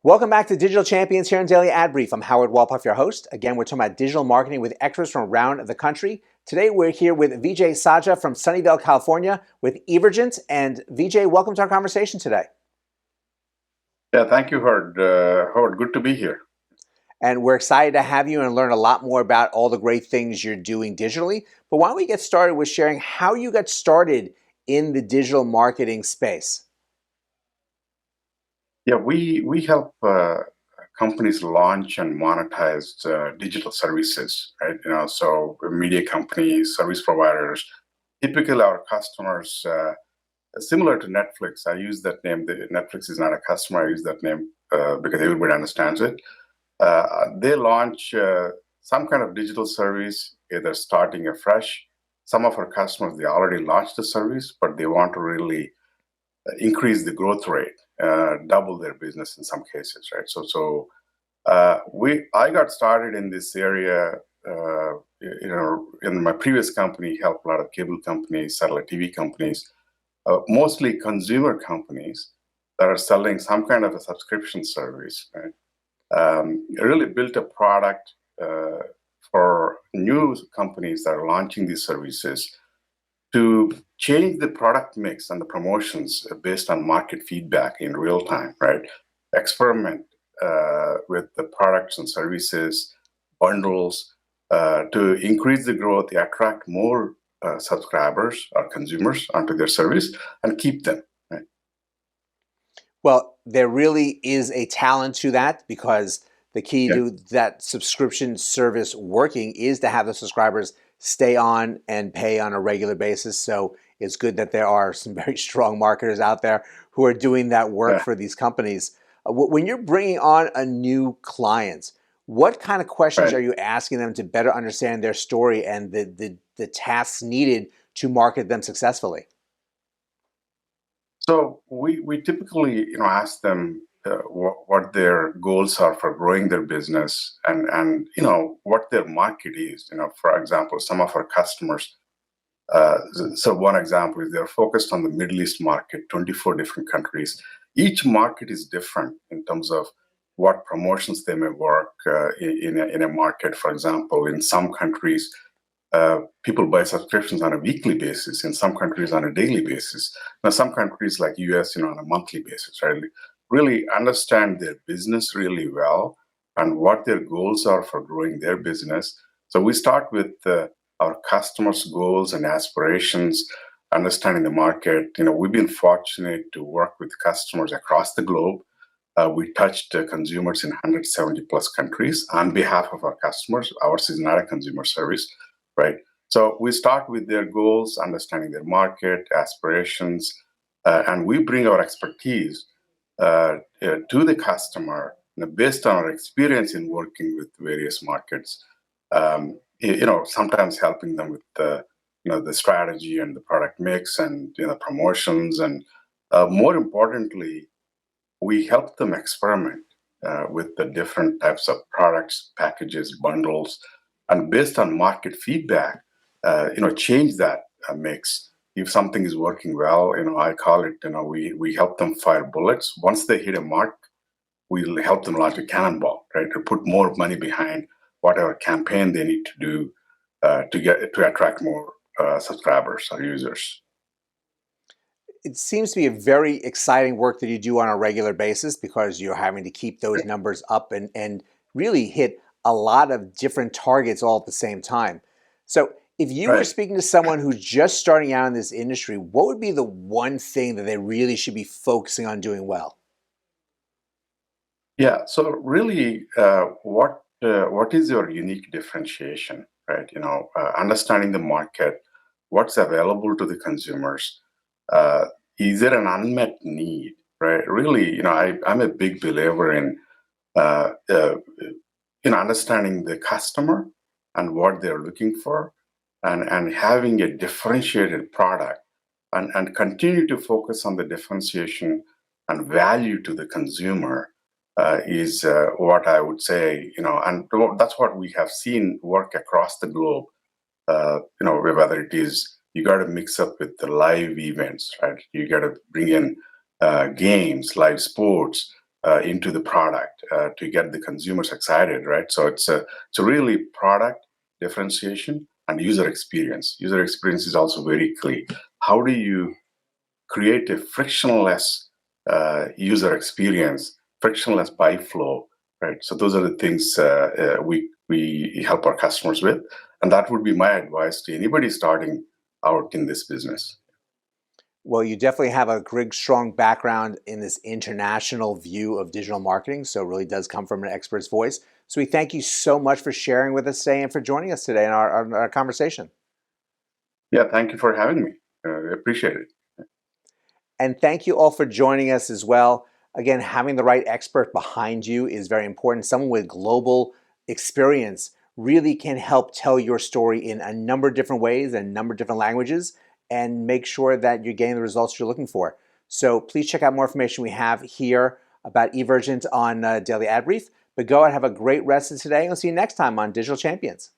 Welcome back to Digital Champions here on Daily Ad Brief. I'm Howard Walpoff, your host. Again, we're talking about digital marketing with experts from around the country. Today, we're here with Vijay Sajja from Sunnyvale, California with Evergent. And Vijay, welcome to our conversation today. Yeah, thank you, Howard. Howard, good to be here. And we're excited to have you and learn a lot more about all the great things you're doing digitally. But why don't we get started with sharing how you got started in the digital marketing space? Yeah, we help companies launch and monetize digital services, right? So media companies, service providers, typically our customers, similar to Netflix. I use that name. Netflix is not a customer. I use that name because everybody understands it. They launch some kind of digital service, either starting afresh. Some of our customers, they already launched the service, but they want to really increase the growth rate, double their business in some cases, right? I got started in this area. In my previous company, helped a lot of cable companies, satellite TV companies, mostly consumer companies that are selling some kind of a subscription service. Right? Really built a product for new companies that are launching these services to change the product mix and the promotions based on market feedback in real time, right? Experiment with the products and services, bundles to increase the growth, attract more subscribers or consumers onto their service and keep them. Right? Well, there really is a talent to that because the key Yeah. to that subscription service working is to have the subscribers stay on and pay on a regular basis. So it's good that there are some very strong marketers out there who are doing that work Yeah. for these companies. When you're bringing on a new client, what kind of questions Right. are you asking them to better understand their story and the tasks needed to market them successfully? So we typically ask them what their goals are for growing their business and what their market is. For example, some of our customers. So one example is they're focused on the Middle East market, 24 different countries. Each market is different in terms of what promotions they may work in a market. For example, in some countries, people buy subscriptions on a weekly basis. In some countries, on a daily basis. Now, some countries like US, on a monthly basis, right? Really understand their business really well and what their goals are for growing their business. So we start with our customers' goals and aspirations, understanding the market. We've been fortunate to work with customers across the globe. We touched consumers in 170 plus countries on behalf of our customers. Ours is not a consumer service, right? So we start with their goals, understanding their market, aspirations, and we bring our expertise to the customer based on our experience in working with various markets. Sometimes helping them with the strategy and the product mix and promotions, and more importantly, we help them experiment with the different types of products, packages, bundles, and based on market feedback, change that mix. If something is working well, I call it, we help them fire bullets. Once they hit a mark, we'll help them launch a cannonball, right? To put more money behind whatever campaign they need to do to attract more subscribers or users. It seems to be a very exciting work that you do on a regular basis because you're having to keep those numbers up and really hit a lot of different targets all at the same time. So if you were Right. speaking to someone who's just starting out in this industry, what would be the one thing that they really should be focusing on doing well? Yeah. So really, what is your unique differentiation, right? Understanding the market, what's available to the consumers. Uh, is there an unmet need, right? Really, I'm a big believer uh, uh, in understanding the customer and what they're looking for, and having a differentiated product, and continue to focus on the differentiation and value to the consumer is what I would say, and that's what we have seen work across the globe. Whether it is you got to mix up with the live events, right? You got to bring in games, live sports, into the product to get the consumers excited, right? So it's a really product differentiation and user experience. User experience is also very key. How do you create a frictionless user experience, frictionless buy flow, right? So those are the things we help our customers with, and that would be my advice to anybody starting out in this business. Well, you definitely have a great, strong background in this international view of digital marketing, so it really does come from an expert's voice. So we thank you so much for sharing with us today and for joining us today in our conversation. Yeah, thank you for having me. I appreciate it. And thank you all for joining us as well. Again, having the right expert behind you is very important. Someone with global experience really can help tell your story in a number of different ways and a number of different languages and make sure that you're getting the results you're looking for. So please check out more information we have here about Evergent on Daily Ad Brief. But go and have a great rest of today. And we'll see you next time on Digital Champions.